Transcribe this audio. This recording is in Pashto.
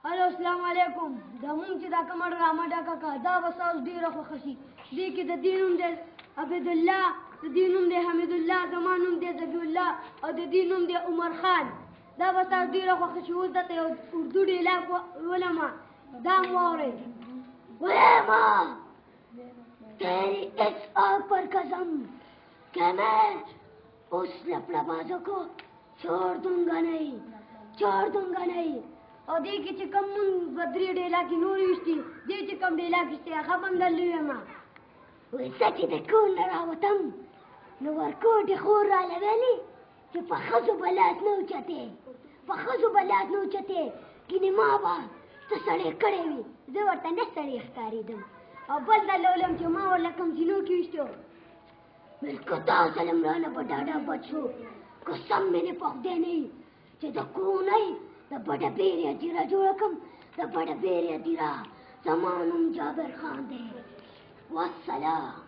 هلو السلام علیکم. دا مونږ چې دا کومه ډرامه ډکه کړه دا به ستاسو ډېره خوښه شي. دې کې د دې نوم دی عبیدالله، د دې نوم دی حمیدالله، زما نوم دی ذبیحالله او د دې نوم دی عمر خان. دا به ستاسو ډېره خوښه شي. اوس دلته یو اردو ډیلاګ ولمه، دا م واورئ. بولے ماں تیری اس آگ پر قسم کہ میں اس لپڑا بازوں کو چھوڑ دوں گا نہیں، چھوڑ دوں گا نہیں. او دې کې چې کوم مونږ به درې ډیلاګې نورې ویشتي، دې چې کوم ډیلاګ ویشتی هغه به هم درله ویمه. وایي زه چې د کور نه راوتم نو ورکوټې خور راله ویلې چې په ښځو به لاس نه اوچتې، په ښځو به لاس نه اوچتې، ګینې ما به څه سړی کړی وي. زه ورته نه سړی ښکارېدم. او بل دا لولم چې ما ورله کوم ځینو کې ویشتو. بلکې دا ظلم رانه په ډاډه بد شو. قسم مې د په خدای نه وي چې د کونۍ د بډه بیریا دیره جوړه کړم. د بډه بیریا دیره زما نوم جابر خان دی. والسلام.